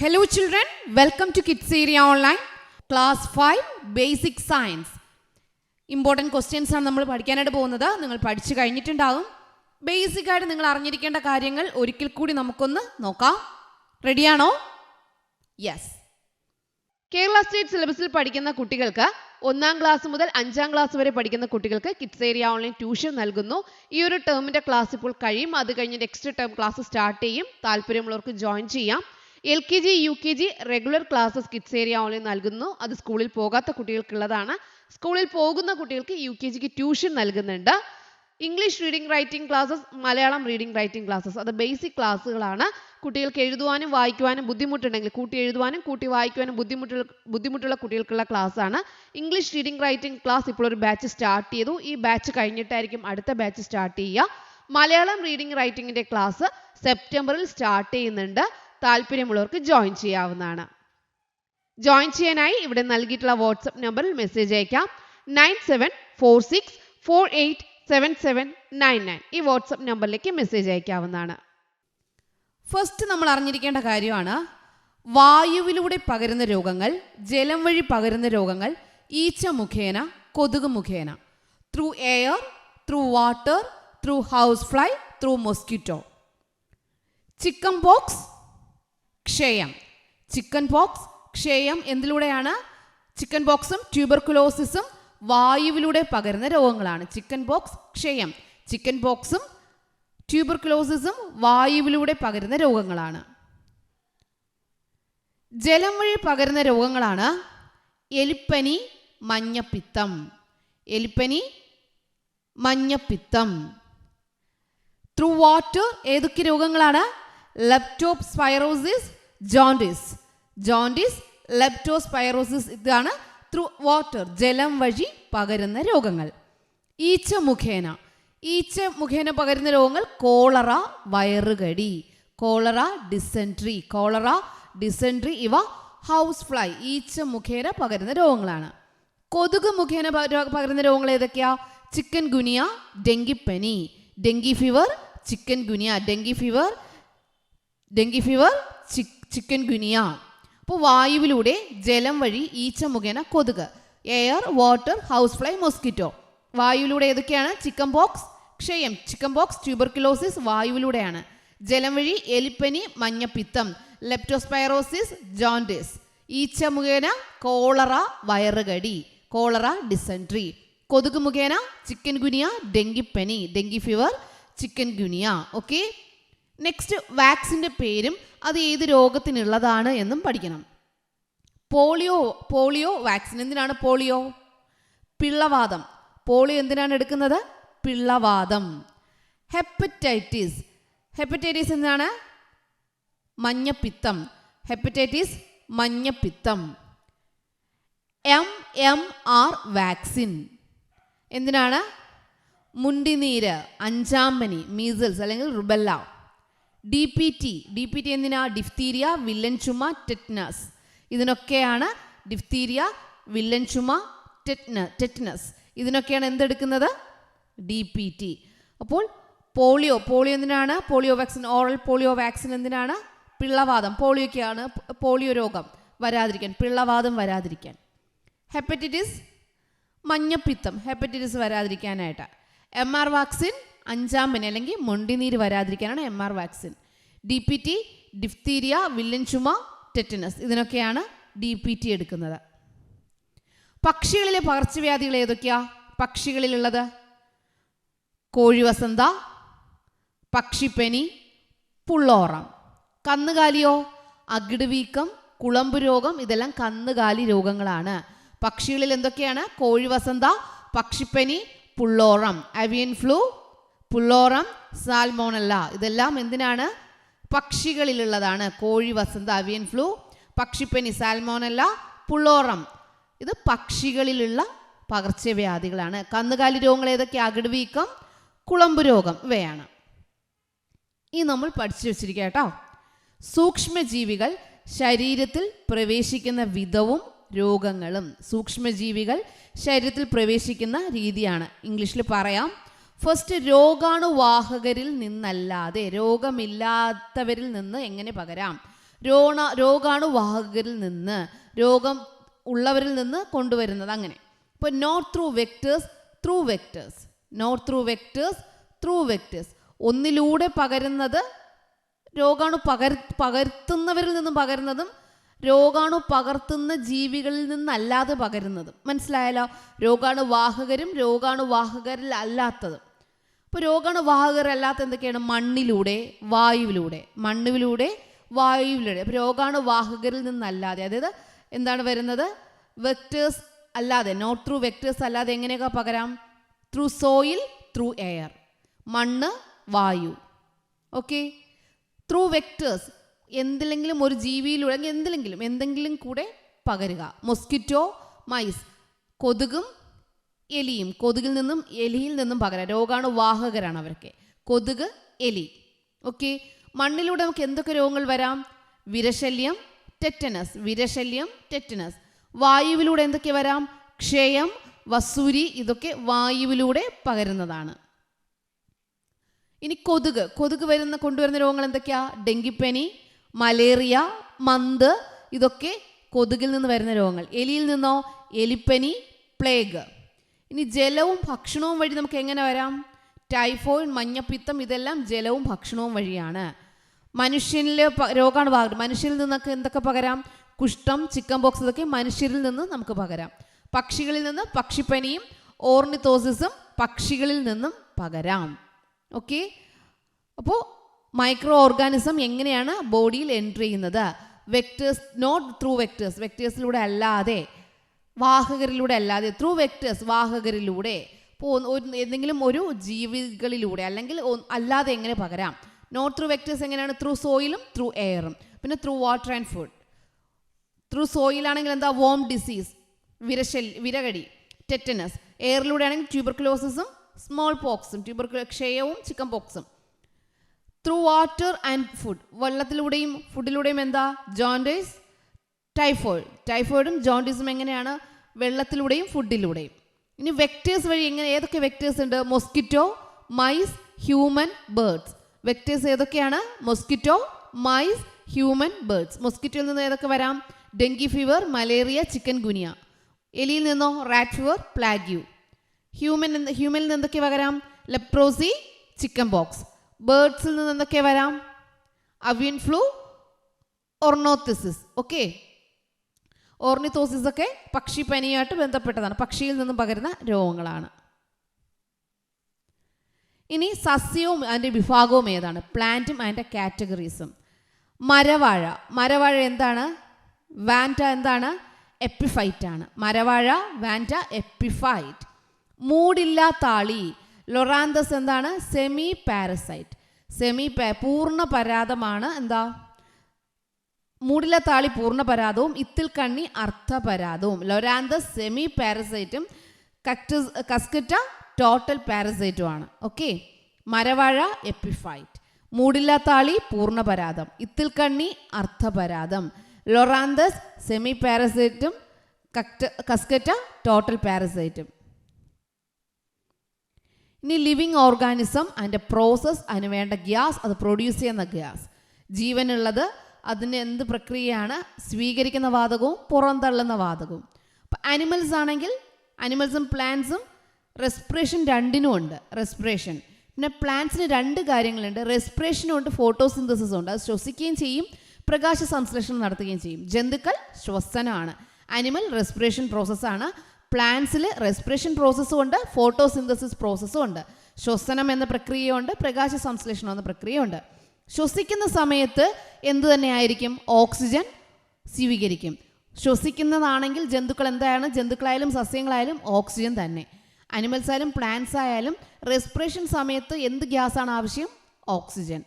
Hello children, welcome to Kids Area Online, Class 5, Basic Science. Important questions ആണ് നമ്മൾ പഠിക്കാനായിട്ട് പോകുന്നത്. നിങ്ങൾ പഠിച്ചു കഴിഞ്ഞിട്ടുണ്ടാകും. ബേസിക് ആയിട്ട് നിങ്ങൾ അറിഞ്ഞിരിക്കേണ്ട കാര്യങ്ങൾ ഒരിക്കൽ കൂടി നമുക്കൊന്ന് നോക്കാം. റെഡിയാണോ? യെസ്. കേരള സ്റ്റേറ്റ് സിലബസിൽ പഠിക്കുന്ന കുട്ടികൾക്ക് 1ാം ക്ലാസ് മുതൽ 5ാം ക്ലാസ് വരെ പഠിക്കുന്ന കുട്ടികൾക്ക് കിഡ്സ് ഏരിയ ഓൺലൈൻ ട്യൂഷൻ നൽകുന്നു. ഈ ഒരു ടേമിൻ്റെ ക്ലാസ് ഇപ്പോൾ കഴിയും. അത് കഴിഞ്ഞ് നെക്സ്റ്റ് ടേം ക്ലാസ് സ്റ്റാർട്ട് ചെയ്യും. താല്പര്യമുള്ളവർക്ക് ജോയിൻ ചെയ്യാം. LKG, UKG regular classes kids area online നൽകുന്നു. അത് സ്കൂളിൽ പോകാത്ത കുട്ടികൾക്കുള്ളതാണ്. സ്കൂളിൽ പോകുന്ന കുട്ടികൾക്ക് UKGക്ക് ട്യൂഷൻ നൽകുന്നുണ്ട്. English reading writing classes, Malayalam reading writing classes, അത് ബേസിക് ക്ലാസ്സുകളാണ്. കുട്ടികൾക്ക് എഴുതുവാനും വായിക്കുവാനും ബുദ്ധിമുട്ടുണ്ടെങ്കിൽ കൂട്ടി എഴുതുവാനും കൂട്ടി വായിക്കുവാനും ബുദ്ധിമുട്ടുള്ള കുട്ടികൾക്കുള്ള ക്ലാസ്സാണ്. ഇംഗ്ലീഷ് റീഡിംഗ് റൈറ്റിംഗ് ക്ലാസ് ഇപ്പോൾ ഒരു ബാച്ച് സ്റ്റാർട്ട് ചെയ്തു. ഈ ബാച്ച് കഴിഞ്ഞിട്ടായിരിക്കും അടുത്ത ബാച്ച് സ്റ്റാർട്ട് ചെയ്യുക. മലയാളം റീഡിംഗ് റൈറ്റിംഗിൻ്റെ ക്ലാസ് സെപ്റ്റംബറിൽ സ്റ്റാർട്ട് ചെയ്യുന്നുണ്ട്. താല്പര്യമുള്ളവർക്ക് ജോയിൻ ചെയ്യാവുന്നതാണ്. ജോയിൻ ചെയ്യാനായി ഇവിടെ നൽകിയിട്ടുള്ള വാട്സപ്പ് നമ്പറിൽ മെസ്സേജ് അയക്കാം. 9746487799 ഈ വാട്സപ്പ് നമ്പറിലേക്ക് മെസ്സേജ് അയക്കാവുന്നതാണ്. ഫസ്റ്റ് നമ്മൾ അറിഞ്ഞിരിക്കേണ്ട കാര്യമാണ് വായുവിലൂടെ പകരുന്ന രോഗങ്ങൾ, ജലം വഴി പകരുന്ന രോഗങ്ങൾ, ഈച്ച മുഖേന, കൊതുക് മുഖേന. Through air, through water, through house fly, through mosquito. Chicken pox, ക്ഷയം. ചിക്കൻ പോക്സ്, ക്ഷയം എന്തിലൂടെയാണ്? ചിക്കൻ പോക്സും ട്യൂബർകുലോസിസും വായുവിലൂടെ പകരുന്ന രോഗങ്ങളാണ്. ചിക്കൻ പോക്സ്, ക്ഷയം. ചിക്കൻ പോക്സും ട്യൂബർകുലോസിസും വായുവിലൂടെ പകരുന്ന രോഗങ്ങളാണ്. ജലം വഴി പകരുന്ന രോഗങ്ങളാണ് എലിപ്പനി, മഞ്ഞപ്പിത്തം. എലിപ്പനി, മഞ്ഞപ്പിത്തം. ത്രൂ വാട്ടർ ഏതൊക്കെ രോഗങ്ങളാണ്? Leptospirosis, jaundice. ജോണ്ടിസ്, ലെപ്റ്റോസ്പൈറോസിസ്, ഇതാണ് ത്രൂ വാട്ടർ, ജലം വഴി പകരുന്ന രോഗങ്ങൾ. ഈച്ച മുഖേന. ഈച്ച മുഖേന പകരുന്ന രോഗങ്ങൾ കോളറ, വയറുകടി. Cholera, dysentery. കോളറ, ഡിസെൻട്രി ഇവ ഹൗസ് ഫ്ലൈ, ഈച്ച മുഖേന പകരുന്ന രോഗങ്ങളാണ്. കൊതുക് മുഖേന പകരുന്ന രോഗങ്ങൾ ഏതൊക്കെയാ? ചിക്കൻ ഗുനിയ, ഡെങ്കിപ്പനി. Dengue fever, chikungunya. Dengue fever, chikungunya. അപ്പോൾ വായുവിലൂടെ, ജലം വഴി, ഈച്ച മുഖേന, കൊതുക്. Air, water, house fly, mosquito. വായുവിലൂടെ ഏതൊക്കെയാണ്? ചിക്കൻ പോക്സ്, ക്ഷയം. ചിക്കൻ പോക്സ്, ട്യൂബർകുലോസിസ് വായുവിലൂടെയാണ്. ജലം വഴി എലിപ്പനി, മഞ്ഞപ്പിത്തം. Leptospirosis, jaundice. ഈച്ച മുഖേന കോളറ, വയറുകടി. Cholera, dysentery. കൊതുക് മുഖേന ചിക്കൻ ഗുനിയ, ഡെങ്കിപ്പനി. Dengue fever, chikungunya. Okay. Next വാക്സിൻ്റെ പേരും അത് ഏത് രോഗത്തിനുള്ളതാണ് എന്നും പഠിക്കണം. Polio vaccine. എന്തിനാണ് പോളിയോ? പിള്ളവാതം. പോളിയോ എന്തിനാണ് എടുക്കുന്നത്? പിള്ളവാതം. ഹെപ്പറ്റൈറ്റിസ്. ഹെപ്പറ്റൈറ്റിസ് എന്താണ്? മഞ്ഞപ്പിത്തം. ഹെപ്പറ്റൈറ്റിസ്, മഞ്ഞപ്പിത്തം. MMR വാക്സിൻ എന്തിനാണ്? മുണ്ടിനീര്, അഞ്ചാമ്പനി, മീസിൽസ് അല്ലെങ്കിൽ റുബെല്ല. DPT എന്തിനാ? ഡിഫ്തീരിയ, വില്ലൻ ചുമ, ടെറ്റനസ്. ഇതിനൊക്കെയാണ് ഡിഫ്തീരിയ, വില്ലൻ ചുമ, ടെറ്റനസ്. ഇതിനൊക്കെയാണ് എന്തെടുക്കുന്നത്? DPT. അപ്പോൾ പോളിയോ എന്തിനാണ്? Polio vaccine, oral polio vaccine എന്തിനാണ്? പിള്ളവാതം. പോളിയോയ്ക്കാണ്, പോളിയോ രോഗം വരാതിരിക്കാൻ, പിള്ളവാതം വരാതിരിക്കാൻ. ഹെപ്പറ്റൈറ്റിസ്, മഞ്ഞപ്പിത്തം, ഹെപ്പറ്റൈറ്റിസ് വരാതിരിക്കാനായിട്ട്. MR വാക്സിൻ, അഞ്ചാമ്പനി അല്ലെങ്കിൽ മൊണ്ടിനീര് വരാതിരിക്കാനാണ് MR vaccine. DPT, diphtheria, villain ചുമ, ടെറ്റനസ്. ഇതിനൊക്കെയാണ് DPT എടുക്കുന്നത്. പക്ഷികളിലെ പകർച്ചവ്യാധികൾ ഏതൊക്കെയാ? പക്ഷികളിലുള്ളത് കോഴിവസന്ത, പക്ഷിപ്പനി, പുള്ളോറം. കന്നുകാലിയോ? അകിട് വീക്കം, കുളമ്പ് രോഗം. ഇതെല്ലാം കന്നുകാലി രോഗങ്ങളാണ്. പക്ഷികളിൽ എന്തൊക്കെയാണ്? കോഴിവസന്ത, പക്ഷിപ്പനി, പുള്ളോറം. അവിയൻ ഫ്ലൂ, പുള്ളോറം, സാൽമോണല്ല. ഇതെല്ലാം എന്തിനാണ്? പക്ഷികളിലുള്ളതാണ്. കോഴി വസന്ത, അവിയൻ ഫ്ലൂ, പക്ഷിപ്പനി, സാൽമോണല്ല, പുള്ളോറം. ഇത് പക്ഷികളിലുള്ള പകർച്ചവ്യാധികളാണ്. കന്നുകാലി രോഗങ്ങൾ ഏതൊക്കെ? അകിട് വീക്കം, കുളമ്പ് രോഗം, ഇവയാണ്. ഈ നമ്മൾ പഠിച്ചു വെച്ചിരിക്കുക കേട്ടോ. സൂക്ഷ്മജീവികൾ ശരീരത്തിൽ പ്രവേശിക്കുന്ന വിധവും രോഗങ്ങളും. സൂക്ഷ്മജീവികൾ ശരീരത്തിൽ പ്രവേശിക്കുന്ന രീതിയാണ്. ഇംഗ്ലീഷിൽ പറയാം. ഫസ്റ്റ്, രോഗാണുവാഹകരിൽ നിന്നല്ലാതെ, രോഗമില്ലാത്തവരിൽ നിന്ന് എങ്ങനെ പകരാം? രോഗാണുവാഹകരിൽ നിന്ന്, രോഗം ഉള്ളവരിൽ നിന്ന് കൊണ്ടുവരുന്നത്. അങ്ങനെ ഇപ്പോൾ not through vectors, through vectors, not through vectors, through vectors. ഒന്നിലൂടെ പകരുന്നത് രോഗാണു പകർത്തുന്നവരിൽ നിന്നും പകരുന്നതും രോഗാണു പകർത്തുന്ന ജീവികളിൽ നിന്നല്ലാതെ പകരുന്നതും. മനസ്സിലായാലോ? രോഗാണുവാഹകരും രോഗാണുവാഹകരിൽ അല്ലാത്തതും. ഇപ്പോൾ രോഗാണുവാഹകരല്ലാത്ത എന്തൊക്കെയാണ്? മണ്ണിലൂടെ, വായുവിലൂടെ. മണ്ണിലൂടെ, വായുവിലൂടെ. അപ്പോൾ രോഗാണുവാഹകരിൽ നിന്നല്ലാതെ, അതായത് എന്താണ് വരുന്നത്? വെക്ടേഴ്സ് അല്ലാതെ, നോട്ട് ത്രൂ വെക്ടേഴ്സ് അല്ലാതെ എങ്ങനെയൊക്കെ പകരാം? Through soil, through air. മണ്ണ്, വായു. ഓക്കെ. ത്രൂ വെക്ടേഴ്സ് എന്തെങ്കിലും ഒരു ജീവിയിലൂടെ എന്തെങ്കിലും കൂടെ പകരുക. മൊസ്കിറ്റോ, മൈസ്, കൊതുകും എലിയും. കൊതുകിൽ നിന്നും എലിയിൽ നിന്നും പകരാം. രോഗാണുവാഹകരാണ് അവർക്ക്. കൊതുക്, എലി. ഓക്കെ. മണ്ണിലൂടെ നമുക്ക് എന്തൊക്കെ രോഗങ്ങൾ വരാം? വിരശല്യം, ടെറ്റനസ്. വിരശല്യം, ടെറ്റനസ്. വായുവിലൂടെ എന്തൊക്കെ വരാം? ക്ഷയം, വസൂരി. ഇതൊക്കെ വായുവിലൂടെ പകരുന്നതാണ്. ഇനി കൊതുക് കൊണ്ടുവരുന്ന രോഗങ്ങൾ എന്തൊക്കെയാ? ഡെങ്കിപ്പനി, മലേറിയ, മന്ത്. ഇതൊക്കെ കൊതുകിൽ നിന്ന് വരുന്ന രോഗങ്ങൾ. എലിയിൽ നിന്നോ? എലിപ്പനി, പ്ലേഗ്. ഇനി ജലവും ഭക്ഷണവും വഴി നമുക്ക് എങ്ങനെ വരാം? ടൈഫോയിഡ്, മഞ്ഞപ്പിത്തം. ഇതെല്ലാം ജലവും ഭക്ഷണവും വഴിയാണ്. മനുഷ്യനിൽ രോഗാണുവാഹകർ. മനുഷ്യരിൽ നിന്നൊക്കെ എന്തൊക്കെ പകരാം? കുഷ്ഠം, ചിക്കൻ ബോക്സ്. ഇതൊക്കെ മനുഷ്യരിൽ നിന്ന് നമുക്ക് പകരാം. പക്ഷികളിൽ നിന്ന് പക്ഷിപ്പനിയും ഓർണിത്തോസിസും പക്ഷികളിൽ നിന്നും പകരാം. ഓക്കെ. അപ്പോൾ മൈക്രോ ഓർഗാനിസം എങ്ങനെയാണ് ബോഡിയിൽ എൻട്രി ചെയ്യുന്നത്? Vectors, not through vectors. വെക്ടേഴ്സിലൂടെ അല്ലാതെ, വാഹകരിലൂടെ അല്ലാതെ. ത്രൂ വെക്ടേഴ്സ്, വാഹകരിലൂടെ. ഇപ്പോൾ എന്തെങ്കിലും ഒരു ജീവികളിലൂടെ അല്ലെങ്കിൽ അല്ലാതെ എങ്ങനെ പകരാം? നോട്ട് ത്രൂ വെക്ടേഴ്സ് എങ്ങനെയാണ്? ത്രൂ സോയിലും ത്രൂ എയറും. പിന്നെ through water and food. Through സോയിലാണെങ്കിൽ എന്താ? വോം ഡിസീസ്, വിരകടി, ടെറ്റനസ്. എയറിലൂടെ ആണെങ്കിൽ ട്യൂബർക്കുലോസിസും സ്മോൾ പോക്സും, ക്ഷയവും ചിക്കൻ പോക്സും. ത്രൂ വാട്ടർ ആൻഡ് ഫുഡ്, വെള്ളത്തിലൂടെയും ഫുഡിലൂടെയും എന്താ? ജോണ്ടിസ്, ടൈഫോയിഡും ജോണ്ടിസും എങ്ങനെയാണ്? വെള്ളത്തിലൂടെയും ഫുഡിലൂടെയും. ഇനി വെക്ടേഴ്സ് വഴി ഏതൊക്കെ വെക്ടേഴ്സ് ഉണ്ട്? Mosquito, mice, human, birds. Vectors ഏതൊക്കെയാണ്? Mosquito, mice, human, birds. മൊസ്കിറ്റോയിൽ നിന്ന് ഏതൊക്കെ വരാം? Dengue fever, malaria, chikungunya. എലിയിൽ നിന്നോ? Rat fever, പ്ലാഗ്യൂ. ഹ്യൂമനിൽ നിന്ന് എന്തൊക്കെ വരാം? Leprosy, chicken box. ബേർഡ്സിൽ നിന്ന് എന്തൊക്കെ വരാം? അവിയൻ ഫ്ലൂ, ഓർണോത്തിസിസ്. ഓക്കെ. ഓർണിത്തോസിസ് ഒക്കെ പക്ഷിപ്പനിയായിട്ട് ബന്ധപ്പെട്ടതാണ്. പക്ഷിയിൽ നിന്നും പകരുന്ന രോഗങ്ങളാണ്. ഇനി സസ്യവും അതിൻ്റെ വിഭാഗവും ഏതാണ്? പ്ലാന്റും അതിൻ്റെ കാറ്റഗറീസും. മരവാഴ എന്താണ്? വാൻറ്റ എന്താണ്? എപ്പിഫൈറ്റ് ആണ്. മരവാഴ, വാൻറ്റ, എപ്പിഫൈറ്റ്. മൂടില്ലാത്താളി, ലൊറാന്തസ് എന്താണ്? Semi parasite. പൂർണ്ണ പരാതമാണ്. എന്താ? മൂടില്ലാത്താളി പൂർണ്ണപരാതവും ഇത്തിൽക്കണ്ണി അർത്ഥപരാതവും. ലൊറാന്തസ് സെമി പാരസൈറ്റും കസ്കറ്റ ടോട്ടൽ പാരസൈറ്റുമാണ്. ഓക്കെ. മരവാഴ എപ്പിഫൈറ്റ്, മൂടില്ലാത്താളി പൂർണ്ണപരാതം, ഇത്തിൽക്കണ്ണി അർത്ഥപരാതം, ലൊറാന്തസ് സെമി പാരസൈറ്റും കസ്കറ്റ ടോട്ടൽ പാരസൈറ്റും. ഇനി ലിവിങ് ഓർഗാനിസം, അതിൻ്റെ പ്രോസസ്, അതിന് വേണ്ട ഗ്യാസ്, അത് പ്രൊഡ്യൂസ് ചെയ്യുന്ന ഗ്യാസ്. ജീവനുള്ളത് അതിന് എന്ത് പ്രക്രിയയാണ്? സ്വീകരിക്കുന്ന വാതകവും പുറന്തള്ളുന്ന വാതകവും. അപ്പം ആനിമൽസ് ആണെങ്കിൽ ആനിമൽസും പ്ലാന്റ്സും റെസ്പിറേഷൻ രണ്ടിനും ഉണ്ട്. റെസ്പിറേഷൻ. പിന്നെ പ്ലാന്റ്സിന് രണ്ട് കാര്യങ്ങളുണ്ട്. റെസ്പിറേഷനും ഉണ്ട്, ഫോട്ടോസിന്തസിസും ഉണ്ട്. അത് ശ്വസിക്കുകയും ചെയ്യും, പ്രകാശ സംശ്ലേഷണം നടത്തുകയും ചെയ്യും. ജന്തുക്കൾ ശ്വസനമാണ്. ആനിമൽ റെസ്പിറേഷൻ പ്രോസസ്സാണ്. പ്ലാന്റ്സിൽ റെസ്പിറേഷൻ പ്രോസസ്സും ഉണ്ട്, ഫോട്ടോസിന്തസിസ് പ്രോസസ്സും ഉണ്ട്. ശ്വസനം എന്ന പ്രക്രിയയുണ്ട്, പ്രകാശ സംശ്ലേഷണം എന്ന പ്രക്രിയയുണ്ട്. ശ്വസിക്കുന്ന സമയത്ത് എന്തു തന്നെയായിരിക്കും? ഓക്സിജൻ സ്വീകരിക്കും. ശ്വസിക്കുന്നതാണെങ്കിൽ ജന്തുക്കൾ എന്താണ്? ജന്തുക്കളായാലും സസ്യങ്ങളായാലും ഓക്സിജൻ തന്നെ. അനിമൽസ് ആയാലും പ്ലാന്റ്സ് ആയാലും റെസ്പിറേഷൻ സമയത്ത് എന്ത് ഗ്യാസാണ് ആവശ്യം? ഓക്സിജൻ.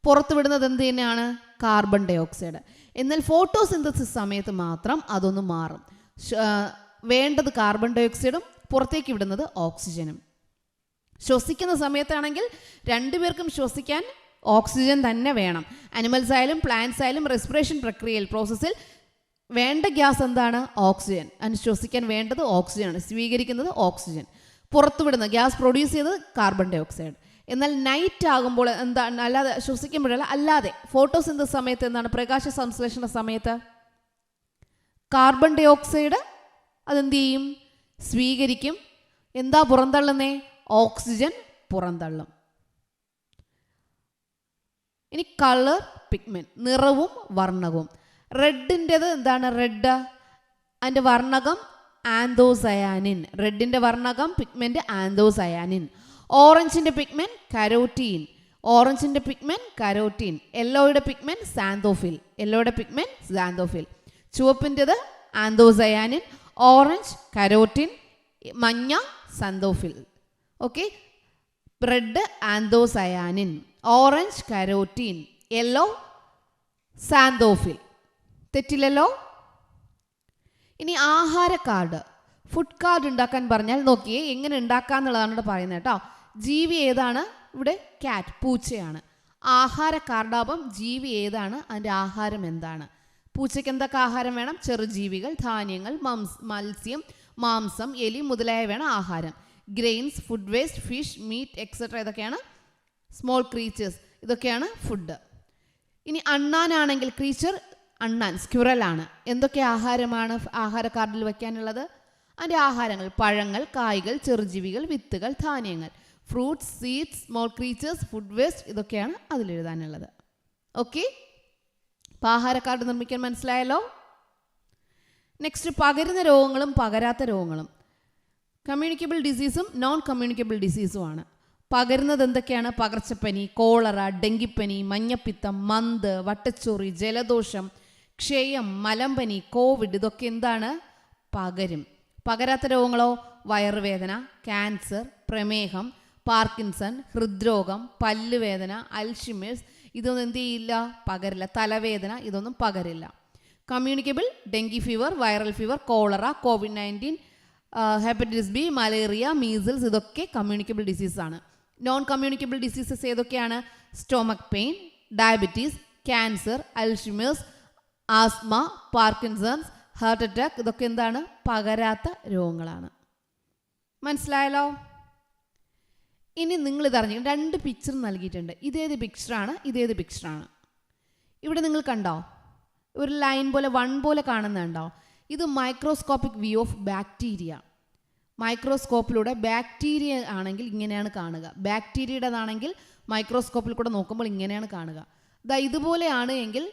പുറത്തുവിടുന്നത് എന്ത് തന്നെയാണ്? Carbon dioxide. എന്നാൽ ഫോട്ടോസിന്തസിസ് സമയത്ത് മാത്രം അതൊന്ന് മാറും. വേണ്ടത് കാർബൺ ഡൈ ഓക്സൈഡും പുറത്തേക്ക് വിടുന്നത് ഓക്സിജനും. ശ്വസിക്കുന്ന സമയത്താണെങ്കിൽ രണ്ടുപേർക്കും ശ്വസിക്കാൻ ഓക്സിജൻ തന്നെ വേണം. അനിമൽസ് ആയാലും പ്ലാന്റ്സ് ആയാലും റെസ്പിറേഷൻ പ്രക്രിയയിൽ പ്രോസസ്സിൽ വേണ്ട ഗ്യാസ് എന്താണ്? ഓക്സിജൻ. അതിന് ശ്വസിക്കാൻ വേണ്ടത് ഓക്സിജനാണ്, സ്വീകരിക്കുന്നത് ഓക്സിജൻ. പുറത്തുവിടുന്ന ഗ്യാസ് പ്രൊഡ്യൂസ് ചെയ്തത് കാർബൺ ഡൈ ഓക്സൈഡ്. എന്നാൽ നൈറ്റ് ആകുമ്പോൾ എന്താണ്, അല്ലാതെ ശ്വസിക്കുമ്പോഴല്ല, അല്ലാതെ ഫോട്ടോസിന്തസിസ് സമയത്ത് എന്താണ്, പ്രകാശ സംശ്ലേഷണ സമയത്ത് കാർബൺ ഡൈ ഓക്സൈഡ് അതെന്ത് ചെയ്യും, സ്വീകരിക്കും. എന്താ പുറന്തള്ളുന്നേ, ഓക്സിജൻ പുറന്തള്ളും. ഇനി കളർ പിഗ്മെന്റ്, നിറവും വർണ്ണകവും. റെഡിൻ്റെത് എന്താണ്, റെഡ് അതിൻ്റെ വർണ്ണകം ആന്തോസയാനിൻ. റെഡിൻ്റെ വർണ്ണകം പിഗ്മെന്റ് ആന്തോസയാനിൻ. ഓറഞ്ചിൻ്റെ പിഗ്മെന്റ് കരോട്ടീൻ. ഓറഞ്ചിൻ്റെ പിഗ്മെന്റ് കരോട്ടീൻ. യെല്ലോയുടെ പിഗ്മെന്റ് സാന്തോഫിൽ. യെല്ലോയുടെ പിഗ്മെന്റ് സാന്തോഫിൽ. ചുവപ്പിൻ്റെത് ആന്തോസയാനിൻ, ഓറഞ്ച് കരോട്ടിൻ, മഞ്ഞ xanthophyll. Okay, red anthocyanin, orange carotene, yellow xanthophyll. തെറ്റില്ലല്ലോ. ഇനി ആഹാര കാർഡ്, ഫുഡ് കാർഡ് ഉണ്ടാക്കാൻ പറഞ്ഞാൽ നോക്കിയേ എങ്ങനെ ഉണ്ടാക്കാന്നുള്ളതാണ് ഇവിടെ പറയുന്നത് കേട്ടോ. ജീവി ഏതാണ്, ഇവിടെ ക്യാറ്റ്, പൂച്ചയാണ്. ആഹാര കാർഡാകുമ്പം ജീവി ഏതാണ്, അതിൻ്റെ ആഹാരം എന്താണ്. പൂച്ചയ്ക്ക് എന്തൊക്കെ ആഹാരം വേണം, ചെറുജീവികൾ, ധാന്യങ്ങൾ, മത്സ്യം, മാംസം, എലി മുതലായ വേണം ആഹാരം. Grains, food waste, fish, meat etcetera ഇതൊക്കെയാണ് സ്മോൾ ക്രീച്ചേഴ്സ്, ഇതൊക്കെയാണ് ഫുഡ്. ഇനി അണ്ണാനാണെങ്കിൽ ക്രീച്ചർ അണ്ണാൻ, സ്ക്വിറലാണ്. എന്തൊക്കെ ആഹാരമാണ് ആഹാര കാർഡിൽ വയ്ക്കാനുള്ളത്, അതിൻ്റെ ആഹാരങ്ങൾ പഴങ്ങൾ, കായ്കൾ, ചെറുജീവികൾ, വിത്തുകൾ, ധാന്യങ്ങൾ, fruits, seeds, small creatures, food waste, ഇതൊക്കെയാണ് അതിലെഴുതാനുള്ളത്. ഓക്കെ, അപ്പോൾ ആഹാര കാർഡ് നിർമ്മിക്കാൻ മനസ്സിലായല്ലോ. നെക്സ്റ്റ് പകരുന്ന രോഗങ്ങളും പകരാത്ത രോഗങ്ങളും. കമ്മ്യൂണിക്കബിൾ ഡിസീസും നോൺ കമ്മ്യൂണിക്കബിൾ ഡിസീസുമാണ്. പകരുന്നത് എന്തൊക്കെയാണ്, പകർച്ചപ്പനി, കോളറ, ഡെങ്കിപ്പനി, മഞ്ഞപ്പിത്തം, മന്ത്, വട്ടച്ചൊറി, ജലദോഷം, ക്ഷയം, മലമ്പനി, കോവിഡ്, ഇതൊക്കെ എന്താണ്, പകരും. പകരാത്ത രോഗങ്ങളോ, വയറുവേദന, ക്യാൻസർ, പ്രമേഹം, പാർക്കിൻസൺ, ഹൃദ്രോഗം, പല്ലുവേദന, അൽഷിമേഴ്സ്, ഇതൊന്നും എന്ത് ചെയ്യില്ല, പകരില്ല. തലവേദന, ഇതൊന്നും പകരില്ല. Communicable dengue fever, viral fever, cholera, കോവിഡ്-19, ഹെപ്പറ്റൈറ്റിസ് ബി, മലേറിയ, മീസിൽസ്, ഇതൊക്കെ കമ്മ്യൂണിക്കബിൾ ഡിസീസാണ്. നോൺ കമ്മ്യൂണിക്കബിൾ ഡിസീസസ് ഏതൊക്കെയാണ്, stomach pain, diabetes, cancer, Alzheimer's, asthma, Parkinson's, heart attack, ഇതൊക്കെ എന്താണ്, പകരാത്ത രോഗങ്ങളാണ്. മനസ്സിലായല്ലോ. ഇനി നിങ്ങൾ ഇതറിഞ്ഞു, രണ്ട് പിക്ചർ നൽകിയിട്ടുണ്ട്. ഇതേത് പിക്ചറാണ്, ഇതേത് പിക്ചറാണ്. ഇവിടെ നിങ്ങൾ കണ്ടോ, ഒരു ലൈൻ പോലെ വൺ പോലെ കാണുന്നുണ്ടോ, ഇത് മൈക്രോസ്കോപ്പിക് വ്യൂ ഓഫ് ബാക്ടീരിയ. മൈക്രോസ്കോപ്പിലൂടെ ബാക്ടീരിയ ആണെങ്കിൽ ഇങ്ങനെയാണ് കാണുക, ബാക്ടീരിയയുടേതാണെങ്കിൽ മൈക്രോസ്കോപ്പിൽ കൂടെ നോക്കുമ്പോൾ ഇങ്ങനെയാണ് കാണുക. ഇതുപോലെയാണ് എങ്കിൽ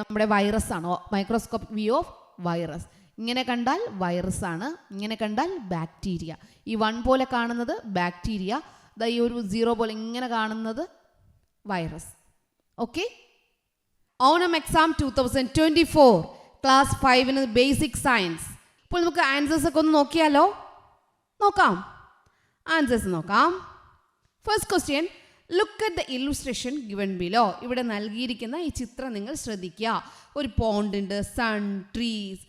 നമ്മുടെ വൈറസ് ആണോ, മൈക്രോസ്കോപ്പിക് വ്യൂ ഓഫ് വൈറസ്. ഇങ്ങനെ കണ്ടാൽ വൈറസ് ആണ്, ഇങ്ങനെ കണ്ടാൽ ബാക്ടീരിയ. ഈ വൺ പോലെ കാണുന്നത് ബാക്ടീരിയ, ഈ ഒരു സീറോ പോലെ ഇങ്ങനെ കാണുന്നത് virus. Okay, Onam exam 2024 class 5 basic science. അപ്പോൾ നമുക്ക് ആൻസേഴ്സ് ഒക്കെ ഒന്ന് നോക്കിയാലോ. നോക്കാം, ആൻസേഴ്സ് നോക്കാം. First question, look at the illustration given below. ഇവിടെ നൽകിയിരിക്കുന്ന ഈ ചിത്രം നിങ്ങൾ ശ്രദ്ധിക്കുക. ഒരു പോണ്ട് ഉണ്ട്, sun, trees,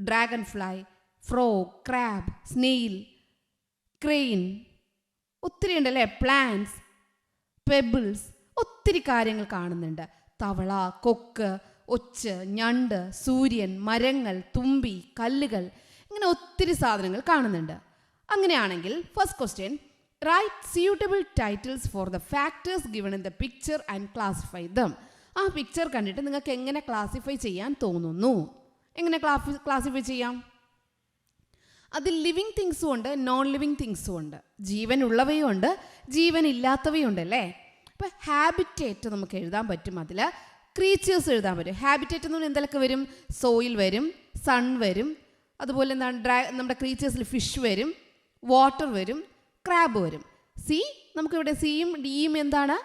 dragonfly, frog, crab, snail, crane, ഒത്തിരി ഉണ്ടല്ലേ, പ്ലാന്റ്സ്, പെബിൾസ്, ഒത്തിരി കാര്യങ്ങൾ കാണുന്നുണ്ട്. തവള, കൊക്ക്, ഒച്ച്, ഞണ്ട്, സൂര്യൻ, മരങ്ങൾ, തുമ്പി, കല്ലുകൾ, ഇങ്ങനെ ഒത്തിരി സാധനങ്ങൾ കാണുന്നുണ്ട്. അങ്ങനെയാണെങ്കിൽ first question, write suitable titles for the factors given in the picture and classify them. ആ പിക്ചർ കണ്ടിട്ട് നിങ്ങൾക്ക് എങ്ങനെ ക്ലാസിഫൈ ചെയ്യാൻ തോന്നുന്നു? എങ്ങനെ ക്ലാസിഫൈ ചെയ്യാം? അതിൽ ലിവിങ് തിങ്സും ഉണ്ട്, നോൺ ലിവിങ് തിങ്സും ഉണ്ട്. ജീവൻ ഉള്ളവയും ഉണ്ട്, ജീവൻ ഇല്ലാത്തവയും ഉണ്ട് അല്ലേ. അപ്പോൾ ഹാബിറ്റേറ്റ് നമുക്ക് എഴുതാൻ പറ്റും, അതിൽ ക്രീച്ചേഴ്സ് എഴുതാൻ പറ്റും. ഹാബിറ്റേറ്റ് എന്ന് പറഞ്ഞാൽ എന്തെല്ലാം വരും? സോയിൽ വരും, സൺ വരും, അതുപോലെ എന്താണ് നമ്മുടെ ക്രീച്ചേഴ്സിൽ ഫിഷ് വരും, വാട്ടർ വരും, ക്രാബ് വരും. സി, നമുക്കിവിടെ സിയും ഡിയും എന്താണ്?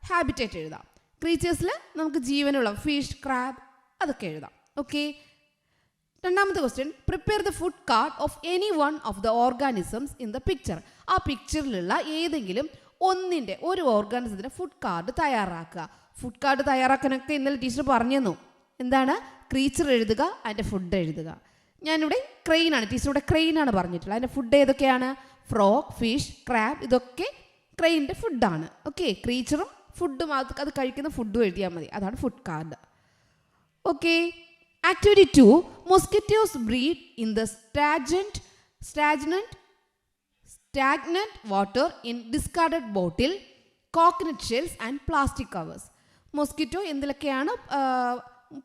ഹാബിറ്റേറ്റ് എഴുതാം. ക്രീച്ചേഴ്സിൽ നമുക്ക് ജീവനുള്ള ഫിഷ്, ക്രാബ്, അതൊക്കെ എഴുതാം. ഓക്കെ, രണ്ടാമത്തെ question, prepare the food card of any one of the organisms in the picture. ആ പിക്ചറിലുള്ള ഏതെങ്കിലും ഒന്നിൻ്റെ, ഒരു ഓർഗാനിസത്തിൻ്റെ ഫുഡ് കാർഡ് തയ്യാറാക്കുക. ഫുഡ് കാർഡ് തയ്യാറാക്കാനൊക്കെ ഇന്നലെ ടീച്ചർ പറഞ്ഞു തന്നു. എന്താണ്? ക്രീച്ചർ എഴുതുക, അതിൻ്റെ ഫുഡ് എഴുതുക. ഞാനിവിടെ ക്രെയിനാണ്, ടീച്ചർ ഇവിടെ ക്രെയിനാണ് പറഞ്ഞിട്ടുള്ളത്. അതിൻ്റെ ഫുഡ് ഏതൊക്കെയാണ്? ഫ്രോഗ്, ഫിഷ്, ക്രാബ്, ഇതൊക്കെ ക്രെയിനിൻ്റെ ഫുഡാണ്. ഓക്കെ, ക്രീച്ചറും ഫുഡും അത് കഴിക്കുന്ന ഫുഡും എഴുതിയാൽ മതി, അതാണ് food card. Okay, activity 2, mosquitoes breed in the stagnant water in discarded bottle. Coconut shells and plastic covers. Mosquito എന്തിലൊക്കെയാണ്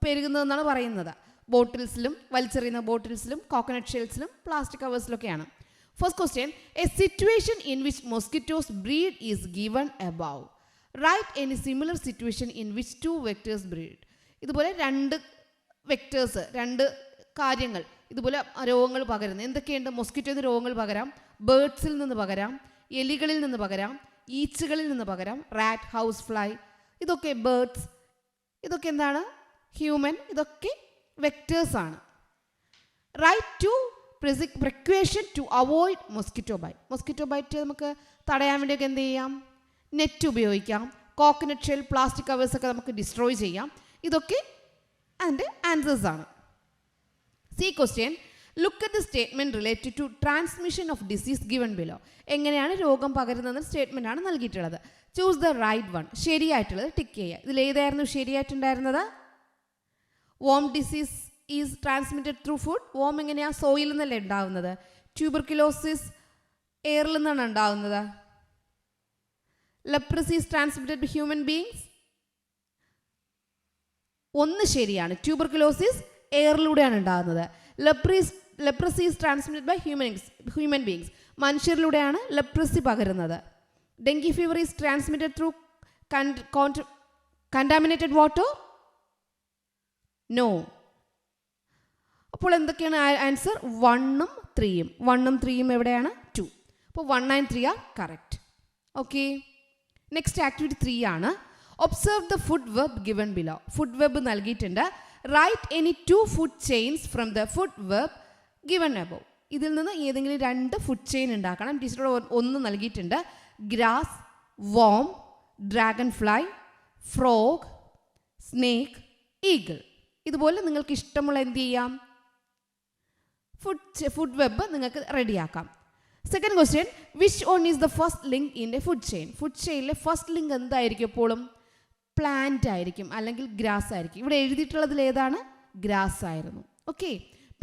പെരുകുന്നതെന്നാണ് പറയുന്നത്. ബോട്ടിൽസിലും, വലിച്ചെറിയുന്ന ബോട്ടിൽസിലും, കോക്കനട്ട് ഷെൽസിലും, പ്ലാസ്റ്റിക് കവേഴ്സിലൊക്കെയാണ്. First question, a situation in which mosquitoes breed is given above. Write any similar situation in which two vectors breed. ഇതുപോലെ രണ്ട് വെക്ടേഴ്സ്, രണ്ട് കാര്യങ്ങൾ ഇതുപോലെ രോഗങ്ങൾ പകരുന്നു. എന്തൊക്കെയുണ്ട്? മൊസ്കിറ്റോയിൽ നിന്ന് രോഗങ്ങൾ പകരാം, ബേർഡ്സിൽ നിന്ന് പകരാം, എലികളിൽ നിന്ന് പകരാം, ഈച്ചകളിൽ നിന്ന് പകരാം, റാറ്റ്, ഹൗസ് ഫ്ലൈ, ഇതൊക്കെ ബേർഡ്സ്, ഇതൊക്കെ എന്താണ്? ഹ്യൂമൻ, ഇതൊക്കെ വെക്ടേഴ്സാണ്. Write two precaution to avoid mosquito bite. Mosquito bite നമുക്ക് തടയാൻ വേണ്ടിയൊക്കെ എന്ത് ചെയ്യാം? നെറ്റ് ഉപയോഗിക്കാം, കോക്കനട്ട് ഷെൽ, പ്ലാസ്റ്റിക് കവേഴ്സൊക്കെ നമുക്ക് ഡിസ്ട്രോയ് ചെയ്യാം. ഇതൊക്കെ അതിൻ്റെ ആൻസേഴ്സാണ്. C question, look at the statement related to transmission of disease given below. എങ്ങനെയാണ് രോഗം പകരുന്നതെന്ന് സ്റ്റേറ്റ്മെൻ്റ് ആണ് നൽകിയിട്ടുള്ളത്. Choose the right one. ശരിയായിട്ടുള്ളത് ടിക്ക് ചെയ്യുക. ഇതിൽ ഏതായിരുന്നു ശരിയായിട്ടുണ്ടായിരുന്നത്? Worm disease is transmitted through food. Worm എങ്ങനെയാണ്? സോയിൽ നിന്നല്ലേ ഉണ്ടാവുന്നത്. ട്യൂബർക്യുലോസിസ് എയറിൽ നിന്നാണ് ഉണ്ടാവുന്നത്. Leprosy is transmitted by human beings. ഒന്ന് ശരിയാണ്. ട്യൂബർക്യുലോസിസ് എയറിലൂടെയാണ് ഉണ്ടാകുന്നത്. Leprosy is transmitted by human beings. മനുഷ്യരിലൂടെയാണ് ലെപ്രസി പകരുന്നത്. Dengue fever is transmitted through contaminated water. No. അപ്പോൾ എന്തൊക്കെയാണ് ആൻസർ? 1ഉം 3ഉം. 1ഉം 3ഉം എവിടെയാണ്? 2. അപ്പോൾ 1 and 3 are correct. Okay, next activity 3 ആണ്. Observe the food web given below. Food web നൽകിയിട്ടുണ്ട്. Write any 2 food chains from the food web given above. ഇതിൽ നിന്ന് ഏതെങ്കിലും 2 food chain ഉണ്ടാക്കണം. ടീച്ചറോട് 1 നൽകിയിട്ടുണ്ട്. Grass, worm, dragonfly, frog, snake, eagle. ഇതുപോലെ നിങ്ങൾക്ക് ഇഷ്ടമുള്ള എന്ത് ചെയ്യാം? ഫുഡ് വെബ് നിങ്ങൾക്ക് റെഡിയാക്കാം. Second question, which one is the first link in a food chain. Food ചെയിനിലെ ഫസ്റ്റ് ലിങ്ക് എന്തായിരിക്കും? എപ്പോഴും പ്ലാന്റ് ആയിരിക്കും, അല്ലെങ്കിൽ ഗ്രാസ് ആയിരിക്കും. ഇവിടെ എഴുതിയിട്ടുള്ളതിൽ ഏതാണ്? ഗ്രാസ് ആയിരുന്നു. ഓക്കെ,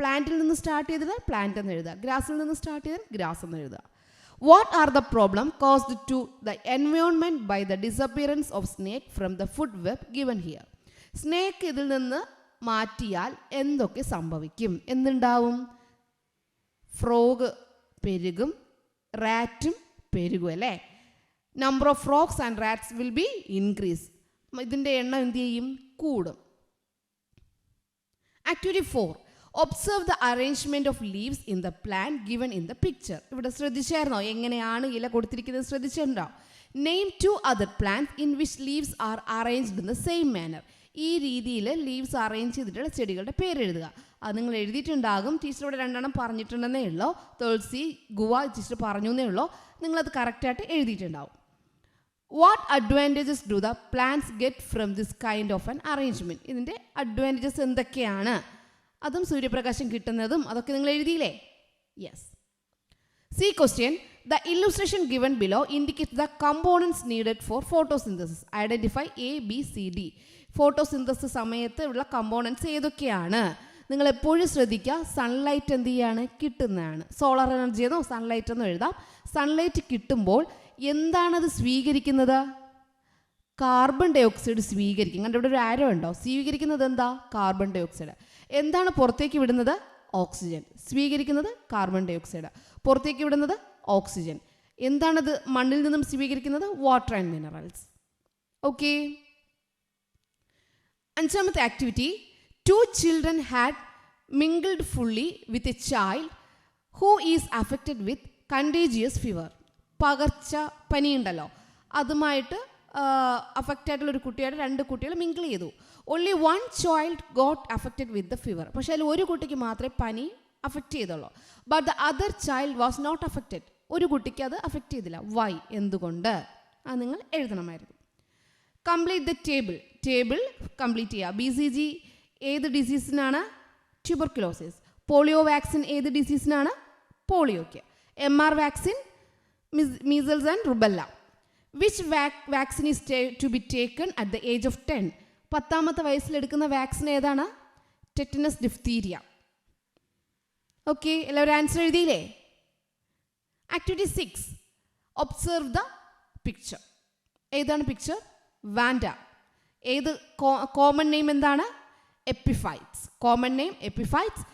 പ്ലാന്റിൽ നിന്ന് സ്റ്റാർട്ട് ചെയ്തത് പ്ലാന്റ് എന്ന് എഴുതുക, ഗ്രാസിൽ നിന്ന് സ്റ്റാർട്ട് ചെയ്തത് ഗ്രാസ് എന്ന് എഴുതുക. What are the problem caused to the environment by the disappearance of snake from the food web given here. Snake ഇതിൽ നിന്ന് മാറ്റിയാൽ എന്തൊക്കെ സംഭവിക്കും? എന്തുണ്ടാവും? ഫ്രോഗ് പെരുകും, റാറ്റും പെരുകും അല്ലേ. Number of frogs and rats will be increase. ഇതിൻ്റെ എണ്ണം എന്ത് ചെയ്യും? കൂടും. Activity 4, observe the arrangement of leaves in the plant given in the picture. ഇവിടെ ശ്രദ്ധിച്ചായിരുന്നോ എങ്ങനെയാണ് ഇല കൊടുത്തിരിക്കുന്നത്? ശ്രദ്ധിച്ചിട്ടുണ്ടോ? Name 2 other plants in which leaves are arranged in the same manner. ഈ രീതിയിൽ ലീവ്സ് അറേഞ്ച് ചെയ്തിട്ടുള്ള ചെടികളുടെ പേര് എഴുതുക. അത് നിങ്ങൾ എഴുതിയിട്ടുണ്ടാകും. ടീച്ചറോട് 2 പറഞ്ഞിട്ടുണ്ടെന്നേ ഉള്ളൂ. തുളസി, ഗുവ ടീച്ചർ പറഞ്ഞു എന്നേ ഉള്ളൂ. നിങ്ങളത് കറക്റ്റായിട്ട് എഴുതിയിട്ടുണ്ടാവും. What advantages do the plants get from this kind of an arrangement. ഇതിൻ്റെ അഡ്വാൻറ്റേജസ് എന്തൊക്കെയാണ്? അതും സൂര്യപ്രകാശം കിട്ടുന്നതും അതൊക്കെ നിങ്ങൾ എഴുതിയില്ലേ? Yes. C question, the illustration given below indicates the components needed for photosynthesis. Identify A, B, C, D. Photosynthesis സമയത്ത് ഉള്ള കമ്പോണൻസ് ഏതൊക്കെയാണ്? നിങ്ങൾ എപ്പോഴും ശ്രദ്ധിക്കുക, സൺലൈറ്റ് എന്ത് ചെയ്യാണ്? കിട്ടുന്നതാണ്. സോളാർ എനർജി എന്നോ സൺലൈറ്റ് എന്നോ എഴുതാം. സൺലൈറ്റ് കിട്ടുമ്പോൾ എന്താണത് സ്വീകരിക്കുന്നത്? കാർബൺ ഡൈ ഓക്സൈഡ് സ്വീകരിക്കും. കണ്ട ഇവിടെ ഒരു ആരോ ഉണ്ടോ? സ്വീകരിക്കുന്നത് എന്താ? Carbon dioxide. എന്താണ് പുറത്തേക്ക് വിടുന്നത്? ഓക്സിജൻ. സ്വീകരിക്കുന്നത് കാർബൺ ഡൈ ഓക്സൈഡ്, പുറത്തേക്ക് വിടുന്നത് ഓക്സിജൻ. എന്താണത് മണ്ണിൽ നിന്നും സ്വീകരിക്കുന്നത്? Water and minerals. ഓക്കെ, അഞ്ചാമത്തെ activity, 2 children had mingled fully with a child who is affected with contagious fever. പകർച്ച പനിയുണ്ടല്ലോ, അതുമായിട്ട് അഫക്റ്റ് ആയിട്ടുള്ള ഒരു കുട്ടിയായിട്ട് 2 കുട്ടികൾ മിങ്കിൾ ചെയ്തു. Only 1 child got affected with the fever. പക്ഷേ അതിൽ ഒരു കുട്ടിക്ക് മാത്രമേ പനി അഫക്റ്റ് ചെയ്തുള്ളൂ. But the other child was not affected. ഒരു കുട്ടിക്ക് അത് അഫക്റ്റ് ചെയ്തില്ല. വൈ? എന്തുകൊണ്ട്? അത് നിങ്ങൾ എഴുതണമായിരുന്നു. കംപ്ലീറ്റ് ദ ടേബിൾ കംപ്ലീറ്റ് ചെയ്യുക. BCG ഏത് ഡിസീസിനാണ്? ട്യൂബർക്യുലോസിസ്. പോളിയോ വാക്സിൻ ഏത് ഡിസീസിനാണ്? പോളിയോയ്ക്ക്. MR vaccine measles and rubella. Which vaccine is to be taken at the age of 10? 10ാമത്തെ വയസ്സിലെടുക്കുന്ന വാക്സിൻ ഏതാണ്? Tetanus diphtheria. ഓക്കെ, എല്ലാവരും ആൻസർ എഴുതിയില്ലേ? Activity 6, observe the picture. ഏതാണ് പിക്ചർ? വാൻഡ. ഏത് കോമൺ നെയിം എന്താണ്? എപ്പിഫൈറ്റ്സ്. Common name epiphytes.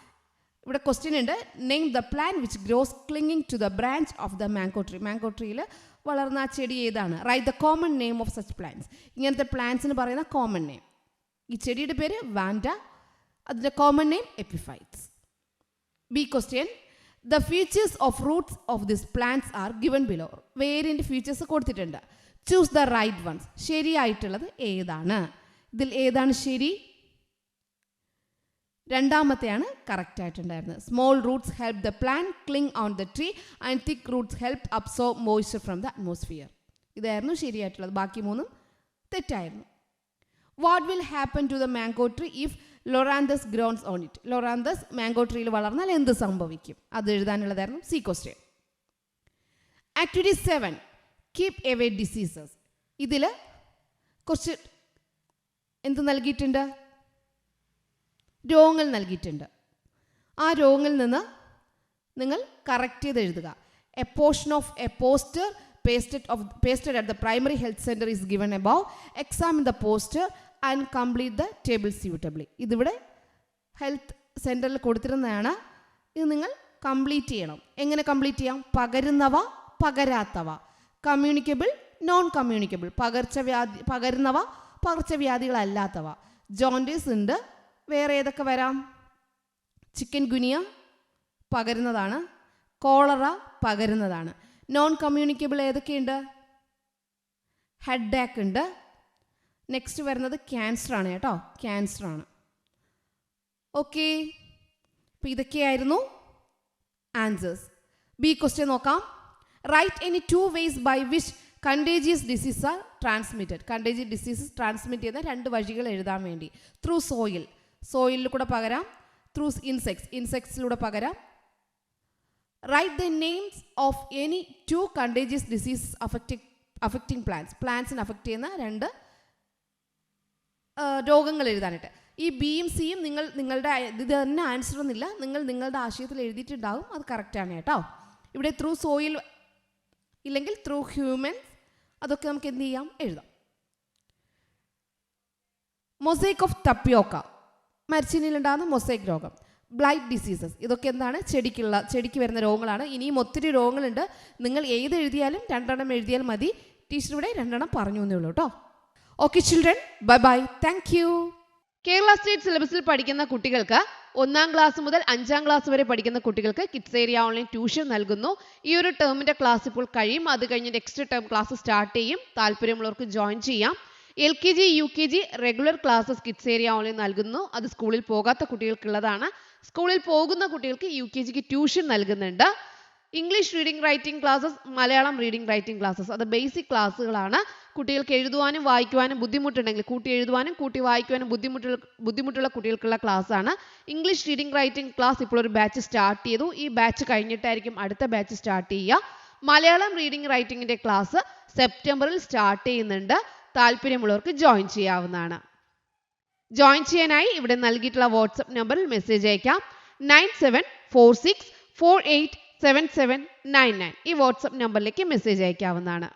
ഇവിടെ question ഉണ്ട്, name the plan which grows clinging to the branch of the mango tree. Mango ട്രീയിൽ വളർന്ന ആ ചെടി ഏതാണ്? Write the common name of such plants. ഇങ്ങനത്തെ പ്ലാന്റ്സിന് പറയുന്ന കോമൺ നെയിം. ഈ ചെടിയുടെ പേര് വാൻഡ, അതിൻ്റെ common name epiphytes. B question, the features of roots of this plants are given below. Variant features കൊടുത്തിട്ടുണ്ട്. Choose the right ones. ശരിയായിട്ടുള്ളത് ഏതാണ്? ഇതിൽ ഏതാണ് ശരി? രണ്ടാമത്തെയാണ് കറക്റ്റ് ആയിട്ടുണ്ടായിരുന്നത്. Small roots help the plant cling on the tree and thick roots help absorb moisture from the atmosphere. ഇതായിരുന്നു ശരിയായിട്ടുള്ളത്. ബാക്കി മൂന്നും തെറ്റായിരുന്നു. What will happen to the mango tree if loranthus grows on it. Loranthus mango ട്രീയിൽ വളർന്നാൽ എന്ത് സംഭവിക്കും? അത് എഴുതാനുള്ളതായിരുന്നു C question. Activity 7, keep away diseases. ഇതിൽ കുറച്ച് എന്ത് നൽകിയിട്ടുണ്ട്? രോഗങ്ങൾ നൽകിയിട്ടുണ്ട്. ആ രോഗങ്ങളിൽ നിന്ന് നിങ്ങൾ കറക്റ്റ് ചെയ്ത് എഴുതുക. A portion of A poster pasted at the primary health center is given above. Examine the poster and complete the table suitably. ഇതിവിടെ ഹെൽത്ത് സെൻറ്ററിൽ കൊടുത്തിരുന്നതാണ്. ഇത് നിങ്ങൾ കംപ്ലീറ്റ് ചെയ്യണം. എങ്ങനെ കംപ്ലീറ്റ് ചെയ്യാം? പകരുന്നവ, പകരാത്തവ. Communicable, non communicable. പകരുന്നവ, പകർച്ചവ്യാധികളല്ലാത്തവ. ജോണ്ടിസ് ഉണ്ട്. വേറെ ഏതൊക്കെ വരാം? ചിക്കൻ ഗുനിയ പകരുന്നതാണ്. കോളറ പകരുന്നതാണ്. നോൺ കമ്മ്യൂണിക്കബിൾ ഏതൊക്കെയുണ്ട്? ഹെഡേക്ക് ഉണ്ട്. നെക്സ്റ്റ് വരുന്നത് ക്യാൻസറാണ് കേട്ടോ, ക്യാൻസറാണ്. ഓക്കെ, അപ്പോൾ ഇതൊക്കെയായിരുന്നു ആൻസേഴ്സ്. ബി ക്വസ്റ്റ്യൻ നോക്കാം. Write any 2 ways by which contagious diseases are transmitted. Contagious diseases transmit ചെയ്യുന്ന 2 വഴികൾ എഴുതാൻ വേണ്ടി. ത്രൂ സോയിൽ, സോയിലിൽ കൂടെ പകരാം. ത്രൂ ഇൻസെക്ട്സ്, ഇൻസെക്ട്സിലൂടെ പകരാം. Write the names of any 2 contagious diseases affecting plants. പ്ലാന്റ്സിന് അഫക്റ്റ് ചെയ്യുന്ന 2 രോഗങ്ങൾ എഴുതാനായിട്ട്. ഈ ബിയും സിയും നിങ്ങളുടെ ഇത് തന്നെ ആൻസർ ഒന്നുമില്ല, നിങ്ങളുടെ ആശയത്തിൽ എഴുതിയിട്ടുണ്ടാവും. അത് കറക്റ്റാണ് കേട്ടോ. ഇവിടെ ത്രൂ സോയിൽ ഇല്ലെങ്കിൽ ത്രൂ ഹ്യൂമൻസ്, അതൊക്കെ നമുക്ക് എന്ത് ചെയ്യാം? എഴുതാം. മൊസൈക്ക് ഓഫ് ടപ്പിയോക്ക, മരച്ചീനിയിലുണ്ടാകുന്ന മൊസൈക്ക് രോഗം. ബ്ലൈറ്റ് ഡിസീസസ്, ഇതൊക്കെ എന്താണ്? ചെടിക്ക് വരുന്ന രോഗങ്ങളാണ്. ഇനിയും ഒത്തിരി രോഗങ്ങളുണ്ട്. നിങ്ങൾ ഏത് എഴുതിയാലും 2 എഴുതിയാൽ മതി. ടീച്ചർ ഇവിടെ 2 പറഞ്ഞു എന്നേ ഉള്ളൂ കേട്ടോ. Okay children, bye bye, thank you. Kerala state സിലബസിൽ പഠിക്കുന്ന കുട്ടികൾക്ക് 1ാം ക്ലാസ് മുതൽ 5ാം ക്ലാസ് വരെ പഠിക്കുന്ന കുട്ടികൾക്ക് കിഡ്സ് ഏരിയ ഓൺലൈൻ ട്യൂഷൻ നൽകുന്നു. ഈ ഒരു ടേമിൻ്റെ ക്ലാസ് ഇപ്പോൾ കഴിയും. അത് കഴിഞ്ഞ് നെക്സ്റ്റ് ടേം ക്ലാസ് സ്റ്റാർട്ട് ചെയ്യും. താല്പര്യമുള്ളവർക്ക് ജോയിൻ ചെയ്യാം. LKG UKG regular classes kids area online നൽകുന്നു. അത് സ്കൂളിൽ പോകാത്ത കുട്ടികൾക്കുള്ളതാണ്. സ്കൂളിൽ പോകുന്ന കുട്ടികൾക്ക് UKGക്ക് ട്യൂഷൻ നൽകുന്നുണ്ട്. English reading writing classes, Malayalam reading writing classes, അത് ബേസിക് ക്ലാസ്സുകളാണ്. കുട്ടികൾക്ക് എഴുതുവാനും വായിക്കുവാനും ബുദ്ധിമുട്ടുണ്ടെങ്കിൽ, കൂട്ടി എഴുതുവാനും കൂട്ടി വായിക്കുവാനും ബുദ്ധിമുട്ടുള്ള കുട്ടികൾക്കുള്ള ക്ലാസ്സാണ്. ഇംഗ്ലീഷ് റീഡിംഗ് റൈറ്റിംഗ് ക്ലാസ് ഇപ്പോൾ ഒരു ബാച്ച് സ്റ്റാർട്ട് ചെയ്തു. ഈ ബാച്ച് കഴിഞ്ഞിട്ടായിരിക്കും അടുത്ത ബാച്ച് സ്റ്റാർട്ട് ചെയ്യുക. മലയാളം റീഡിംഗ് റൈറ്റിംഗിൻ്റെ ക്ലാസ് സെപ്റ്റംബറിൽ സ്റ്റാർട്ട് ചെയ്യുന്നുണ്ട്. താല്പര്യമുള്ളവർക്ക് ജോയിൻ ചെയ്യാവുന്നതാണ്. ജോയിൻ ചെയ്യാനായി ഇവിടെ നൽകിയിട്ടുള്ള വാട്സപ്പ് നമ്പറിൽ മെസ്സേജ് അയക്കാം. 9746487799. ഈ വാട്സപ്പ് നമ്പറിലേക്ക് മെസ്സേജ് അയക്കാവുന്നതാണ്.